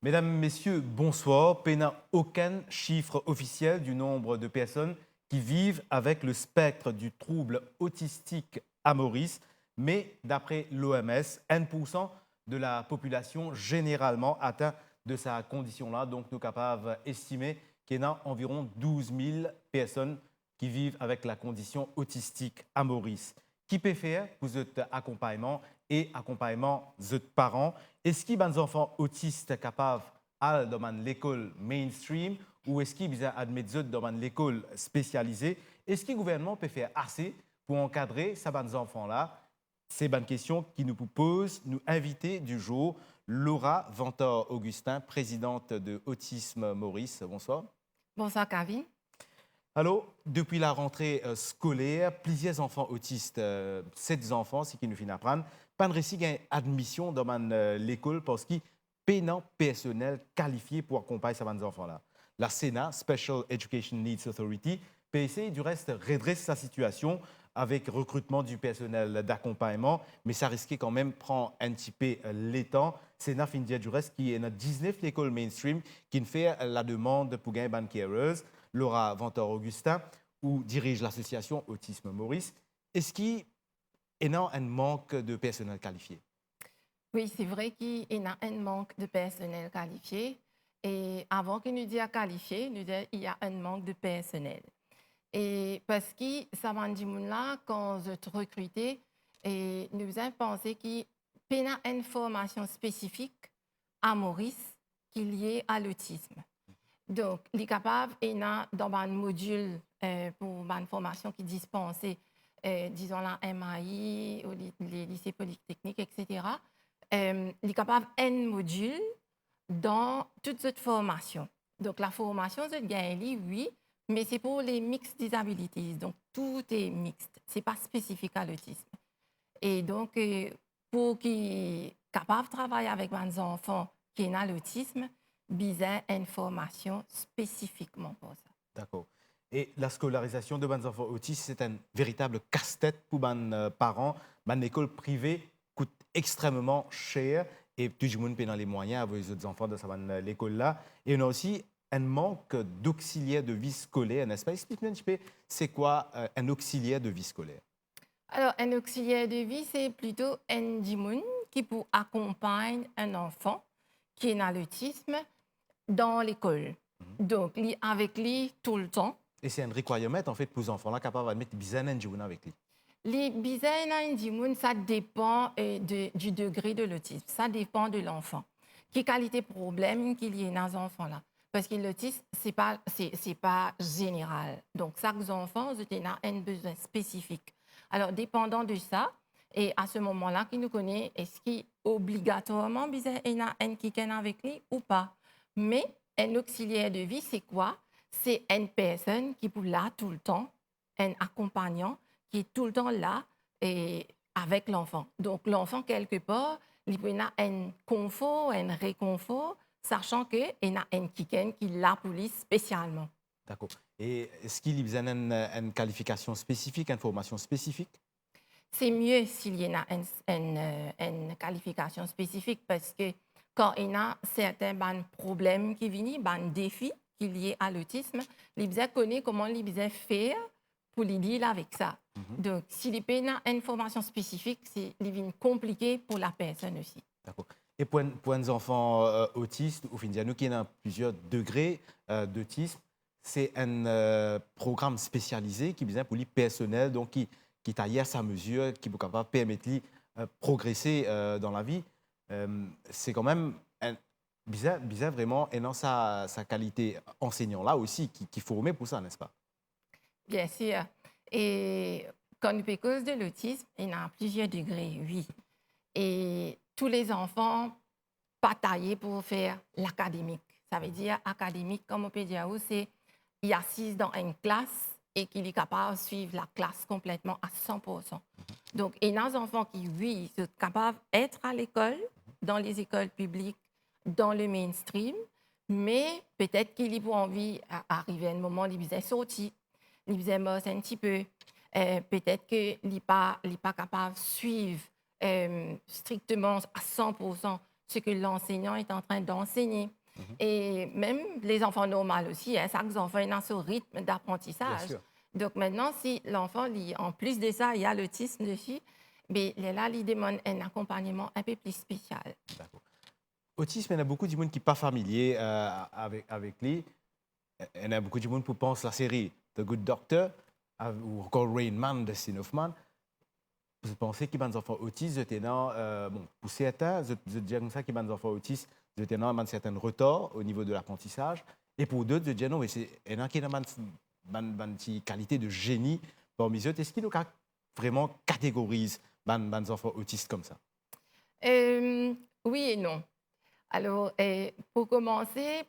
Mesdames, Messieurs, bonsoir. Pe n'a aucun chiffre officiel du nombre de personnes qui vivent avec le spectre du trouble autistique à Maurice, mais d'après l'OMS, 1% de la population généralement atteint de sa condition-là. Donc, nous sommes capables d'estimer qu'il y en a environ 12 000 personnes qui vivent avec la condition autistique à Maurice. Qui peut faire pour votre accompagnement et accompagnement de vos parents? Est-ce qu'il y a des enfants autistes capables d'aller dans l'école mainstream ou est-ce qu'il y a admis dans l'école spécialisée? Est-ce que le gouvernement peut faire assez pour encadrer ces enfants-là? C'est une question qui nous pose, nous inviter du jour, Laura Ventor-Augustin, présidente de Autisme Maurice. Bonsoir. Bonsoir, Kevin. Alors, depuis la rentrée scolaire, plusieurs enfants autistes, 7 enfants, c'est qui nous finissent apprendre, pas de récit d'admission dans l'école parce qu'ils peinent personnel qualifié pour accompagner ces enfants-là. La Sénat, Special Education Needs Authority, peut essayer du reste redresser sa situation avec recrutement du personnel d'accompagnement, mais ça risquait quand même de prendre un petit peu les temps. Sénat finit du reste qui est dans 19 l'école mainstream qui fait la demande pour gagner ban carers. Laura Ventor-Augustin, où dirige l'association Autisme Maurice. Est-ce qu'il y a un manque de personnel qualifié? Oui, c'est vrai qu'il y a un manque de personnel qualifié. Et avant que nous disions qualifié, nous disions qu'il y a un manque de personnel. Et parce que ça m'a dit là, quand je te recrutais, et nous avons pensé qu'il y a une formation spécifique à Maurice qui est liée à l'autisme. Donc, les capables, il y a dans un module pour une formation qui est dispensée, disons la MAI, les lycées polytechniques, etc. Les capables, un module dans toute cette formation. Donc, la formation, c'est gagnée, oui, mais c'est pour les mixed disabilities. Donc, tout est mixte. Ce n'est pas spécifique à l'autisme. Et donc, pour qu'ils soient capables de travailler avec des enfants qui ont l'autisme, besoin une formation spécifiquement pour ça. D'accord. Et la scolarisation de nos enfants autistes, c'est un véritable casse-tête pour les parents. L'école privée coûte extrêmement cher et tout le monde a les moyens avec les autres enfants de l'école-là. Et on a aussi un manque d'auxiliaires de vie scolaire, n'est-ce pas? Explique-nous un petit peu, c'est quoi un auxiliaire de vie scolaire? Alors, un auxiliaire de vie, c'est plutôt un dimoun qui peut accompagner un enfant qui a l'autisme dans l'école. Donc, avec lui tout le temps. Et c'est un requirement en fait pour les enfants là capables de mettre bizarre avec lui. Les bisaines indimoun, ça dépend du degré de l'autisme. Ça dépend de l'enfant. Quelle qualité de problème qu'il y a dans ces enfants-là. Parce que l'autisme, c'est pas général. Donc, chaque enfant a un besoin spécifique. Alors, dépendant de ça, et à ce moment-là, qui nous connaît, est-ce qu'il obligatoirement besoin un qui est avec lui ou pas? Mais un auxiliaire de vie, c'est quoi? C'est une personne qui est là tout le temps, un accompagnant qui est tout le temps là et avec l'enfant. Donc, l'enfant, quelque part, il peut avoir un confort, un réconfort, sachant qu'il y a un kiken qui l'a pour lui spécialement. D'accord. Et est-ce qu'il y a une qualification spécifique, une formation spécifique? C'est mieux s'il y a une qualification spécifique parce que quand il y a certains problèmes qui viennent, des défis qui sont liés à l'autisme, les gens connaissent comment les gens faire pour les dealer avec ça. Donc, si les pays ont une formation spécifique, c'est compliqué pour la personne aussi. D'accord. Et pour les enfants autistes, au final, nous qui avons plusieurs degrés d'autisme, c'est un programme spécialisé qui vient pour les personnels, donc qui taille à sa mesure, qui peut capable permettre de progresser dans la vie. C'est quand même bizarre vraiment, et dans sa qualité enseignant là aussi, qui formé pour ça, n'est-ce pas? Bien sûr. Et quand nous parlons de l'autisme, il y a plusieurs degrés, oui. Et tous les enfants pas taillés pour faire l'académique. Ça veut dire académique, comme on peut dire, c'est il assise dans une classe et qu'il est capable de suivre la classe complètement à 100%. Donc, il y a des enfants qui, oui, sont capables d'être à l'école, dans les écoles publiques, dans le mainstream, mais peut-être qu'il a envie d'arriver à un moment où il est sorti, il est mort un petit peu. Peut-être qu'il n'est pas capable de suivre strictement à 100% ce que l'enseignant est en train d'enseigner. Et même les enfants normaux aussi, hein, chaque enfant a ce rythme Bien d'apprentissage. sûr. Donc maintenant, si l'enfant, en plus de ça, il y a l'autisme dessus, mais là, il demande un accompagnement un peu plus spécial. D'accord. Autisme, il y a beaucoup de monde qui n'est pas familier avec lui. Il y a beaucoup de monde qui pense la série The Good Doctor ou encore Rain Man de Dustin Hoffman. Vous pensez qu'il y a des enfants autistes, bon, pour certains, je dirais comme ça qu'il y a des enfants autistes, ils ont un certain retard au niveau de l'apprentissage. Et pour d'autres, je dirais non, mais il y en a qui ont une qualité de génie parmi eux. Est-ce qu'ils nous vraiment catégorisent des enfants autistes comme ça? Oui et non. Alors, pour commencer,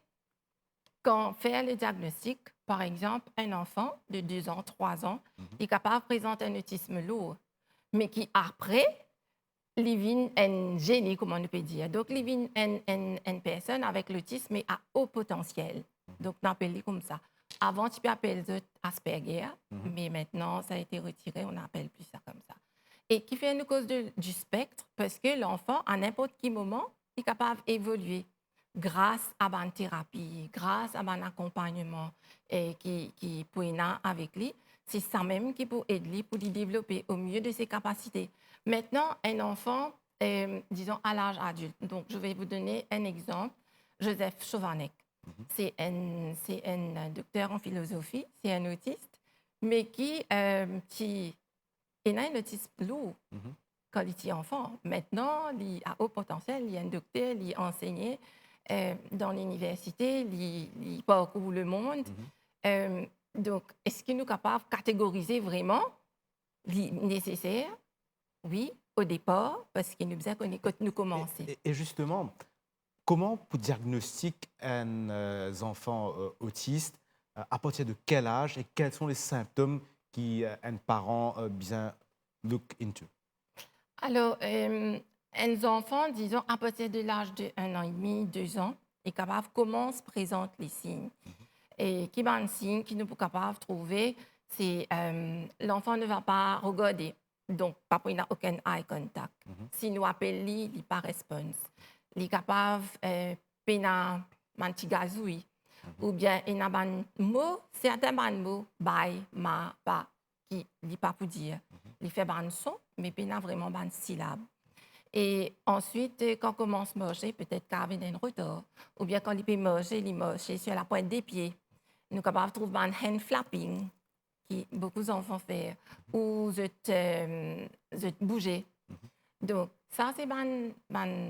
quand on fait le diagnostic, par exemple, un enfant de 2 ans, 3 ans, est capable de présenter un autisme lourd, mais qui après, il vient un génie, comme on peut dire. Donc, il vient une personne avec l'autisme mais à haut potentiel. Donc, on appelle comme ça. Avant, tu peux appeler ça Asperger, mais maintenant, ça a été retiré, on n'appelle plus ça comme ça. Et qui fait une cause du spectre, parce que l'enfant, à n'importe quel moment, est capable d'évoluer grâce à une thérapie, grâce à un accompagnement qui peut être avec lui. C'est ça même qui peut aider lui pour lui développer au mieux de ses capacités. Maintenant, un enfant, disons à l'âge adulte. Donc, je vais vous donner un exemple. Joseph Chovanec. C'est un docteur en philosophie, c'est un autiste, mais qui a un autisme lourd quand il était enfant. Maintenant, il a haut potentiel, il est un docteur, il est enseigné dans l'université, il parcourt le monde. Donc, est-ce qu'il est capable de catégoriser vraiment les nécessaires? Oui, au départ, parce qu'il nous faisait quand nous commençons. Et justement, comment pour diagnostiquer un enfant autiste, à partir de quel âge et quels sont les symptômes qu'un parent bien look into? Alors, un enfant, disons, à partir de l'âge de 1 an et demi, 2 ans, est capable comment se présentent les signes. Et qui un signe qui nous sommes capables de trouver, c'est l'enfant ne va pas regarder, donc pas il n'a aucun eye contact. Si nous appelons, il n'a pas réponse. Il est capable de un petit gazouille, ou bien il a un mot, certains mots, bye, ma, pas, qui n'est pas pour dire. Il fait un son, mais il n'a vraiment pas de syllabe. Et ensuite, quand on commence à manger, peut-être qu'il y a un retard. Ou bien quand il peut manger, il mange sur la pointe des pieds. Nous sommes capables de trouver un hand flapping, que beaucoup d'enfants font, ou de bouger. Donc, ça, c'est une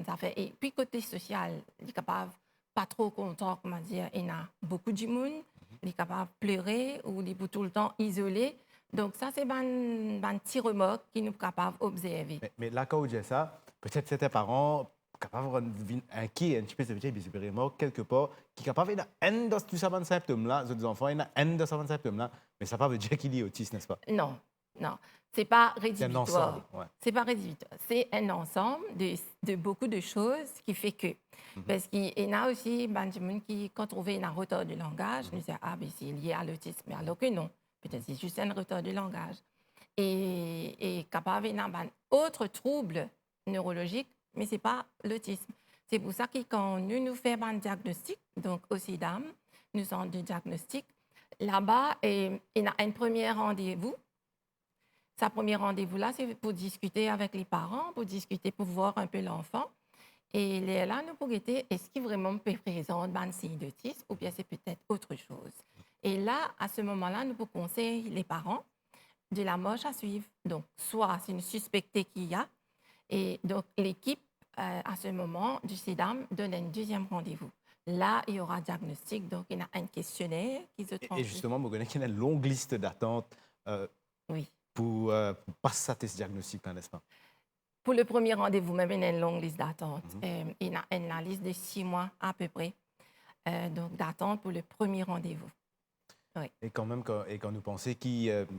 affaire. Et puis, côté social, il est capable, pas trop content, comment dire, il y a beaucoup de monde, il est capable de pleurer ou il est tout le temps isolé. Donc, ça, c'est un petit remorque qui nous est capable d'observer. Mais là, quand vous dites ça, peut-être certains parents capables de inquiets un petit peu, ça veut dire qu'ils vraiment quelque part, qui est capable un de tous ces symptômes-là, les enfants, il y a un de ces symptômes-là, mais ça ne veut pas dire qu'il est autiste, n'est-ce pas? Non, non. Ce n'est pas C'est un rédhibitoire. ensemble. Ouais. C'est pas rédhibitoire. C'est un ensemble de beaucoup de choses qui fait que. Parce qu'il y en a aussi des gens qui, quand on trouve un retard de langage, ils disent ah, ben, c'est lié à l'autisme. Alors que non. Peut-être c'est juste un retard de langage. Et capable d'avoir un autre trouble neurologique, mais ce n'est pas l'autisme. C'est pour ça que quand nous faisons un diagnostic, donc au CIDAM, nous sommes de diagnostic, là-bas, il y a un premier rendez-vous. Sa premier rendez-vous-là, c'est pour discuter avec les parents, pour discuter, pour voir un peu l'enfant. Et là, nous pour guetter, est-ce qu'il vraiment peut présenter un signe d'autisme ou bien c'est peut-être autre chose. Et là, à ce moment-là, nous pour conseiller les parents de la marche à suivre. Donc, soit c'est une suspectée qu'il y a, et donc l'équipe, à ce moment, du CIDAM donne un deuxième rendez-vous. Là, il y aura un diagnostic, donc il y a un questionnaire qui se transmet. Et justement, vous connaissez qu'il y a une longue liste d'attente Oui. pour passer à ce diagnostic, n'est-ce pas? Pour le premier rendez-vous, même il y a une longue liste d'attente. Il y a une liste de 6 mois à peu près donc d'attente pour le premier rendez-vous. Oui. Et quand même, quand nous pensons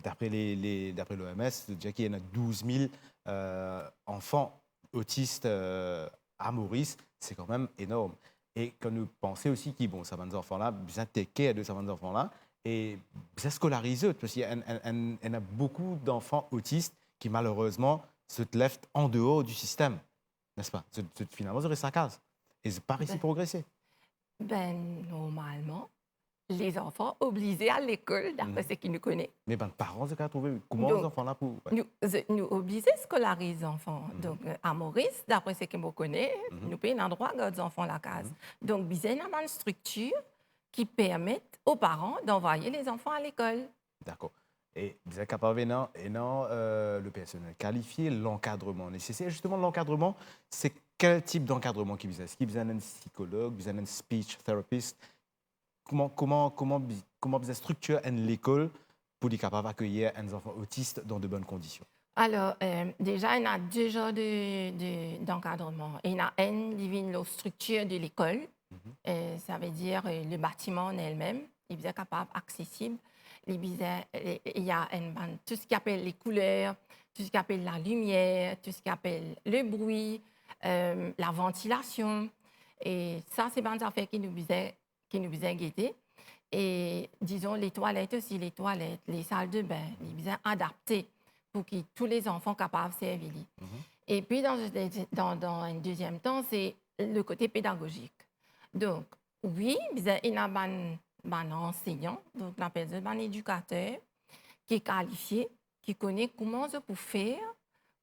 d'après l'OMS, déjà qu'il y en a 12 000 enfants autistes à Maurice, c'est quand même énorme. Et quand nous pensons aussi qu'ils bon, ça va des enfants-là, bien tecker à deux enfants-là, et bien scolariser, parce qu'il y a beaucoup d'enfants autistes qui malheureusement se lèvent en dehors du système. n'est-ce pas? Finalement, ça reste à case. Et c'est pas réussi à Ben, progresser. normalement, les enfants obligés à l'école, d'après Mhm. ce qu'ils nous connaissent. Mais ben, parents, c'est qu'à trouver comment les Donc, enfants là pour. Ouais. nous obligés à scolariser les enfants. Mhm. Donc, à Maurice, d'après ce que je connais, Mhm. nous payons un droit à les enfants à la case. Mhm. Donc, nous avons une structure qui permet aux parents d'envoyer les enfants à l'école. D'accord. Et vous êtes capable, et non, le personnel qualifié, l'encadrement nécessaire. Justement, l'encadrement, c'est quel type d'encadrement qui vous a? Est-ce qu'il vous a un psychologue, vous avez un speech therapist? Comment vous structurez l'école pour être capable d'accueillir un enfant autiste dans de bonnes conditions? Alors, déjà, il y a deux genres d'encadrement. Il y a un qui vient de la structure de l'école. Mhm. Ça veut dire le bâtiment en elle-même. Il est capable, accessible. Il y a tout ce qui appelle les couleurs, tout ce qui appelle la lumière, tout ce qui appelle le bruit, la ventilation. Et ça, c'est des affaires qui nous besoin guetter. Et disons, les toilettes aussi, les salles de bain, ils besoin adaptées pour que tous les enfants capables de servir. Mhm. Et puis, dans un deuxième temps, c'est le côté pédagogique. Donc, oui, il y a un enseignant, donc on appelle ça un éducateur, qui est qualifié, qui connaît comment je peux faire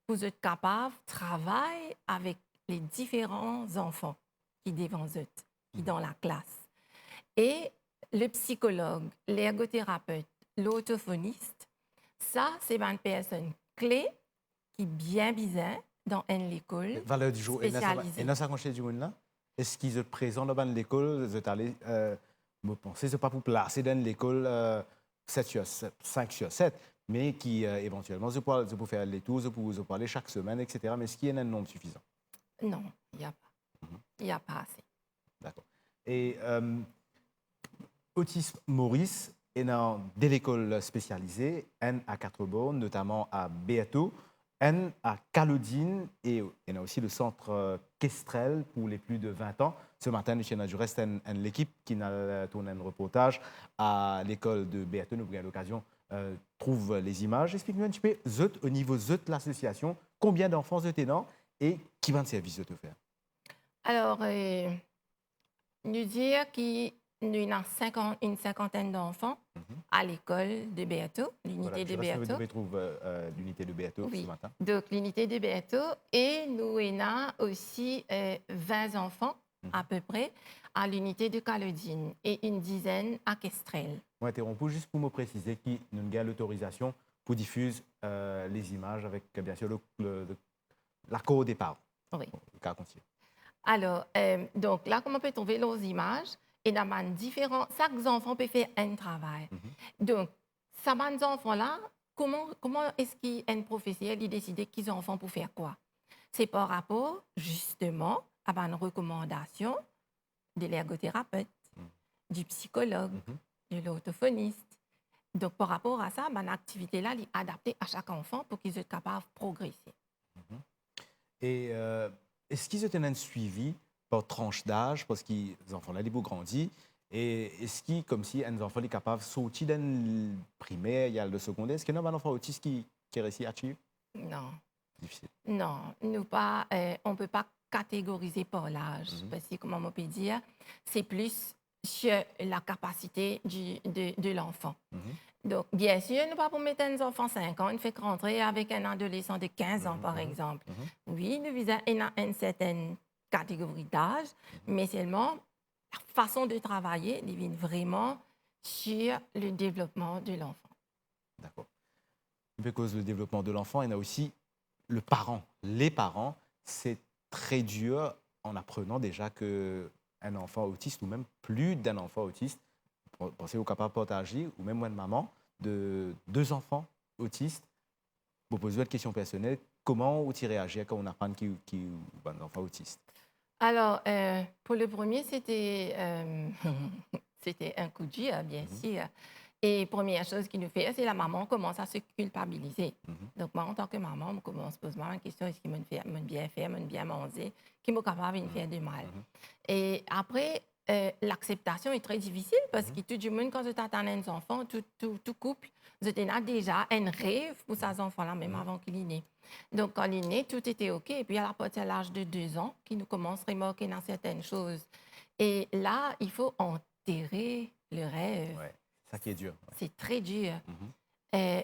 pour être capable de travailler avec les différents enfants qui devant eux, qui sont dans la classe. Et le psychologue, l'ergothérapeute, l'orthophoniste, ça, c'est une personne clé qui est bien bizarre dans une école Valeur du jour. Et spécialisée. dans sa du jour là, est-ce qu'ils sont présents dans l'école? Vous êtes allé, me penser, c'est pas pour placer dans l'école 7 sur 7, 5 sur 7, mais qui éventuellement, je peux faire les tours, je peux aller chaque semaine, etc. Mais est-ce qu'il y a un nombre suffisant? Non, il n'y a pas. Mhm. Il n'y a pas assez. D'accord. Et Autisme Maurice est dans des écoles spécialisées, N à 4 bornes, notamment à Béato, N à Calodine et il y a aussi le centre Kestrel pour les plus de 20 ans. Ce matin, nous sommes du reste l'équipe qui a tourné un reportage à l'école de Béato. Nous avons l'occasion trouve les images. Explique-nous un petit peu, au niveau de l'association, combien d'enfants vous êtes dans et qui va de service de te faire? Alors, nous dire qu'il y a une cinquantaine d'enfants à l'école de Béato, Voilà, l'unité je de reste Béato. retrouve l'unité de Béato ce Oui, matin. donc l'unité de Béato. Et nous avons aussi 20 enfants à peu près à l'unité de Calodine et une dizaine à Kestrel. Je m'interromps juste pour me préciser qu'il nous a l'autorisation pour diffuser les images avec, bien sûr, l'accord des parents. Oui. Le cas continue. Alors, donc là, comme on peut trouver les images, et dans différents, chaque enfant peut faire un travail. Donc, ces enfants-là, comment est-ce qu'un professeur il décide qu'ils enfants pour faire quoi? C'est par rapport, justement, à une recommandation de l'ergothérapeute, du psychologue, de l'orthophoniste. Donc, par rapport à ça, une activité-là est adaptée à chaque enfant pour qu'ils soient capables de progresser. Et est-ce qu'ils ont un suivi par tranche d'âge, parce que les enfants-là, ils vont grandir, et est-ce qu'ils, comme si un enfant est capable de sortir d'un primaire, il y a le secondaire, est-ce qu'il y a un enfant autiste qui réussit à suivre? Non. Difficile. Non, on ne peut pas catégoriser par l'âge, parce que, comme on peut dire, c'est plus sur la capacité de l'enfant. Donc, bien sûr, nous ne pouvons pas mettre un enfant de 5 ans, une fait rentrer avec un adolescent de 15 ans, par exemple. Oui, nous visons une certaine catégorie d'âge, mais seulement la façon de travailler vient vraiment sur le développement de l'enfant. D'accord. À cause du développement de l'enfant, il y en a aussi le parent. Les parents, c'est très dur en apprenant déjà qu'un enfant autiste, ou même plus d'un enfant autiste, pensez au capable partager, ou même moi de maman, de 2 enfants autistes, vous posez une question personnelle, comment vous réagir quand on apprend qu'il y a un enfant autiste? Alors, pour le premier, c'était c'était un coup de vieux, bien sûr. Et première chose qu'il nous fait, c'est la maman commence à se culpabiliser. Donc, moi, en tant que maman, je commence à poser la question, est-ce qu'il m'a bien fait, m'a bien mangé, qui m'a capable de faire du mal. Et après, l'acceptation est très difficile parce que tout le monde, quand tu attends un enfant, tout couple, tu as déjà un rêve pour ces enfants-là, même avant qu'il est né. Donc, quand il est né, tout était OK. Et puis, à partir de l'âge de 2 ans, qui nous commence à remarquer dans certaines choses. Et là, il faut enterrer le rêve. Ouais, c'est ça qui est dur. Ouais. C'est très dur. Mhm.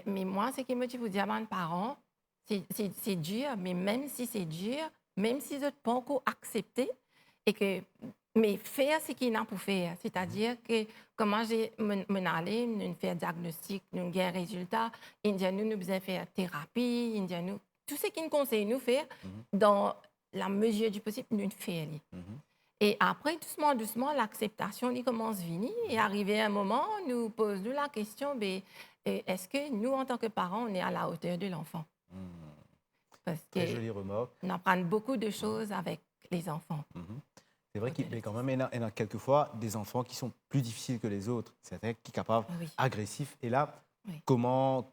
Mais moi, ce qui me dit, vous dire à mes parents, c'est dur, mais même si c'est dur, même si vous n'êtes pas encore accepté, et que, mais faire ce qu'il y a pour faire. C'est-à-dire que comment j'ai allé, nous faire diagnostic, nous avons un résultat, nous besoin faire thérapie, tout ce qu'ils nous conseillent nous faire, dans la mesure du possible, nous faisons. Mhm. Et après, doucement, doucement, l'acceptation il commence à venir. Et arrivé un moment, nous posons la question, est-ce que nous, en tant que parents, on est à la hauteur de l'enfant? Parce Très jolie remarque. qu'on apprend beaucoup de choses avec les enfants. Mhm. C'est vrai qu'il y a quand même il y a quelquefois des enfants qui sont plus difficiles que les autres. Certains qui sont capables, Oui. agressifs. Et là, Oui. comment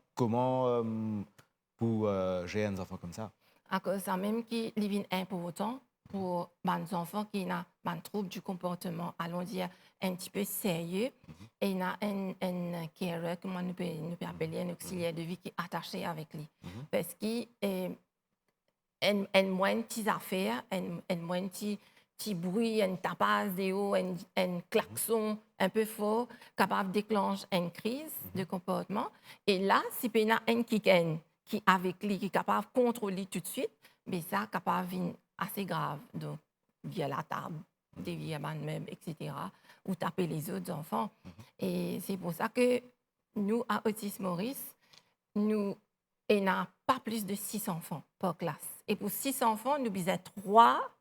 pour gérer un enfant comme ça? À cause de ça même qui est important pour les enfants qui ont un trouble du comportement, allons dire, un petit peu sérieux. Et il y a un carer, comment nous peut appeler, un auxiliaire de vie qui est attaché avec lui. Parce qu'il moins de petites affaires, moins de petits bruits, un tapage de haut, un klaxon un peu fort, capable de déclencher une crise de comportement. Et là, si il y a un qui avec lui, qui est capable de contrôler tout de suite, mais ça, capable de assez grave. Donc, via la table, dévier un meuble, etc. Ou taper les autres enfants. Et c'est pour ça que nous, à Autisme Maurice, nous n'avons pas plus de 6 enfants par classe. Et pour 6 enfants, nous avons 3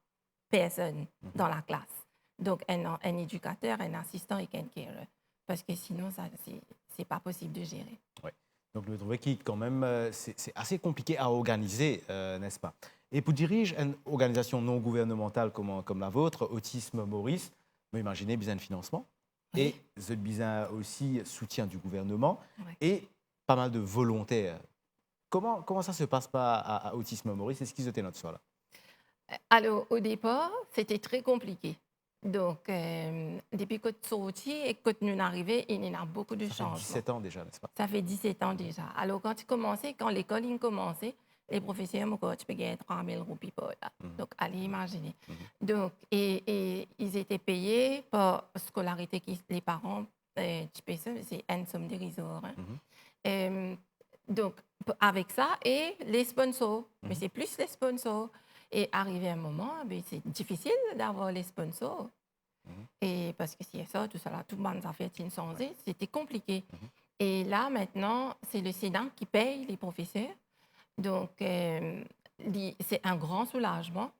personnes dans la classe. Donc, un éducateur, un assistant et un carer. Parce que sinon, ce n'est pas possible de gérer. Ouais. Donc, je trouvais que quand même, c'est assez compliqué à organiser, n'est-ce pas? Et pour diriger une organisation non gouvernementale comme la vôtre, Autisme Maurice, vous imaginez besoin de financement Oui. et vous avez besoin aussi soutien du gouvernement Ouais. et pas mal de volontaires. Comment ça se passe pas à Autisme Maurice? Est-ce qu'ils étaient notre soir là? Alors, au départ, c'était très compliqué. Donc, depuis que tu es sorti et que nous sommes arrivés, il y a beaucoup de Ça fait changements. 17 ans déjà, n'est-ce pas? Ça fait 17 ans déjà. Alors, quand l'école a commencé, les professeurs m'ont dit, tu peux gagner 3 000 roupies par là. Donc, allez imaginer. Donc, et ils étaient payés par scolarité que les parents, tu payes ça, c'est une somme dérisoire. Donc, avec ça, et les sponsors. Mais c'est plus les sponsors. Et arrivé un moment, c'est difficile d'avoir les sponsors. Et parce que c'est ça, tout ça, là, tout le monde a fait une changé, c'était compliqué. Et là, maintenant, c'est le Sénat qui paye les professeurs. Donc, c'est un grand soulagement,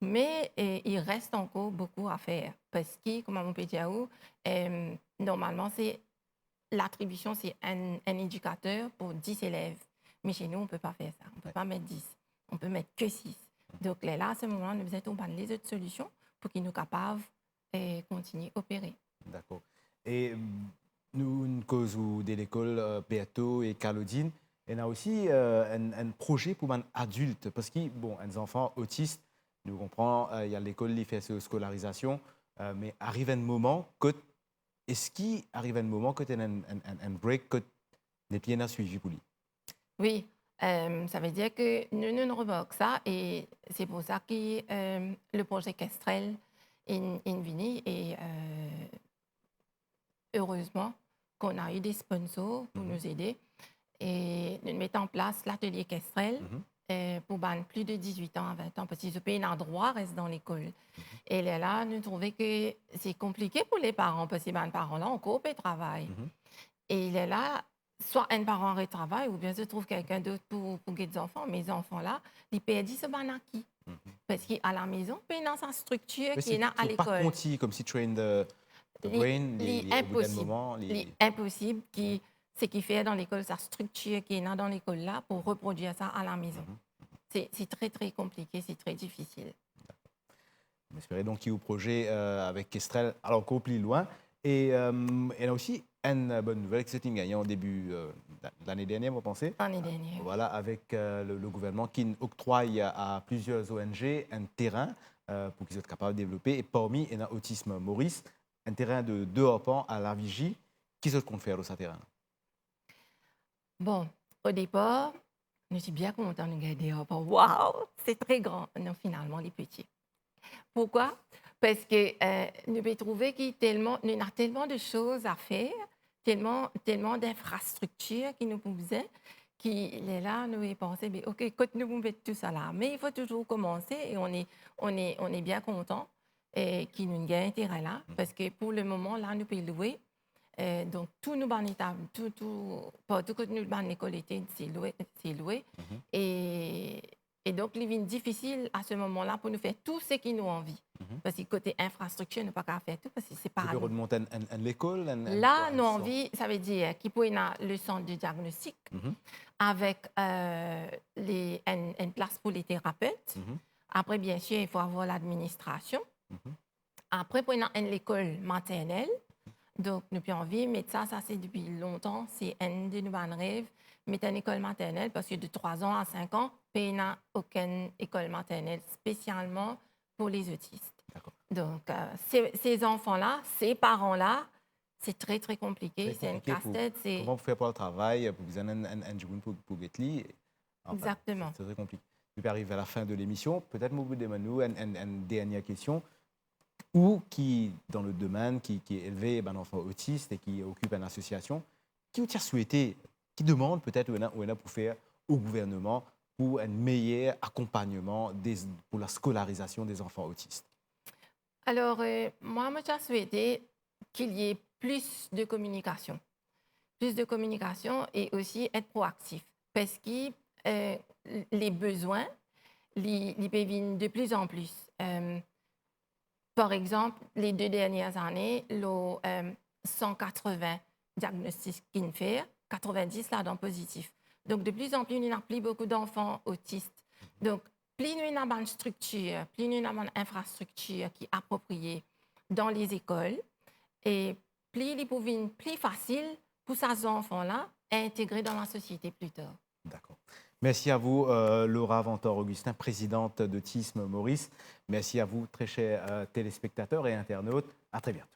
mais il reste encore beaucoup à faire. Parce que, comme on peut dire, normalement, l'attribution, c'est un éducateur pour 10 élèves. Mais chez nous, on ne peut pas faire ça. On ne peut pas mettre 10. On peut mettre que 6. Donc là, à ce moment-là, nous avons les autres solutions pour qu'ils soient capables de continuer à opérer. D'accord. Et nous, une cause de l'école Beato et Claudine, il y a aussi un projet pour les adultes. Parce que, bon, les enfants autistes, nous comprenons, il y a l'école qui fait sa scolarisation, mais arrive un moment que. Est-ce qu'il arrive un moment que tu as un break que les pieds n'ont suivi pour lui? Oui, ça veut dire que nous remarquons ça et c'est pour ça que le projet Kestrel est venu et heureusement qu'on a eu des sponsors pour nous aider et nous mettons en place l'atelier Kestrel pour plus de 18 ans à 20 ans parce qu'ils ont un droit reste dans l'école. Et là, nous trouvons que c'est compliqué pour les parents parce que les parents-là ont coupé travail. Et il est là, soit un parent retravaille ou bien se trouve quelqu'un d'autre pour des enfants. Mes enfants-là, ils perdent ce acquis. Parce qu'à la maison, ils ont sa structure qui est à l'école. C'est pas conti, comme si train the brain, au bout d'un moment. Impossible, ce qu'il fait dans l'école, sa structure qui est dans l'école là pour reproduire ça à la maison. C'est très, très compliqué, c'est très difficile. J'espère donc qu'il y a un projet avec Kestrel, alors encore plus loin. Et il y a aussi une bonne nouvelle qui s'est gagnée en début de l'année dernière, vous pensez? L'année dernière. Voilà, avec le gouvernement qui octroie à plusieurs ONG un terrain pour qu'ils soient capables de développer. Et parmi, il y a Autisme Maurice. un terrain de 2 à la vigie. Qui se compte faire de ce terrain? Bon, au départ, je suis bien contente de regarder. Waouh, c'est très grand. Non, finalement, les petits. Pourquoi? Parce que nous avons trouvé qu'il y a tellement de choses à faire, tellement d'infrastructures qui nous pousaient, qu'il est là, nous avons pensé, mais OK, quand nous mettons tout ça là, mais il faut toujours commencer et on est bien content et qu'il nous gagne intérêt là, parce que pour le moment, là, nous pouvons louer. Donc, tout nous ban étable, partout que nous ban l'école était, c'est loué, c'est loué. Et donc, il est difficile à ce moment-là pour nous faire tout ce qui nous envie. Parce que côté infrastructure, nous ne pouvons pas faire tout parce que c'est pas Vous à pouvez nous. remonter l'école? Là, nous envie, ça veut dire qu'il peut y avoir le centre de diagnostic avec une place pour les thérapeutes. Après, bien sûr, il faut avoir l'administration. Après, pour y avoir l'école maternelle. Donc, nous avons envie, mais ça c'est depuis longtemps, c'est un de nos rêves, mettre une école maternelle, parce que de 3 ans à 5 ans, il n'y a aucune école maternelle spécialement pour les autistes. Donc, ces enfants-là, ces parents-là, c'est très, très compliqué. C'est une casse-tête. Comment vous faites pour le travail, pour vous donner un jour pour Betli? Exactement. C'est très compliqué. Je vais arriver à la fin de l'émission. Peut-être vous demandez une dernière question. Ou qui, dans le domaine, qui est élevé un enfant autiste et qui occupe une association, qui vous a souhaité, qui demande peut-être pour faire au gouvernement pour un meilleur accompagnement pour la scolarisation des enfants autistes? Alors, moi, j'ai souhaité qu'il y ait plus de communication. Plus de communication et aussi être proactif. Parce que les besoins, ils peuvent venir de plus en plus. Par exemple, les 2 dernières années, le 180 diagnostics qu'il fait, 90 là-dedans positifs. Donc, de plus en plus, il n'y a plus beaucoup d'enfants autistes. Donc, plus il y a une structure, plus il y a une infrastructure qui est appropriée dans les écoles, et plus il est plus facile pour ces enfants-là à intégrer dans la société plus tard. D'accord. Merci à vous, Laura Ventor-Augustin, présidente d'Autisme Maurice. Merci à vous, très chers téléspectateurs et internautes. À très bientôt.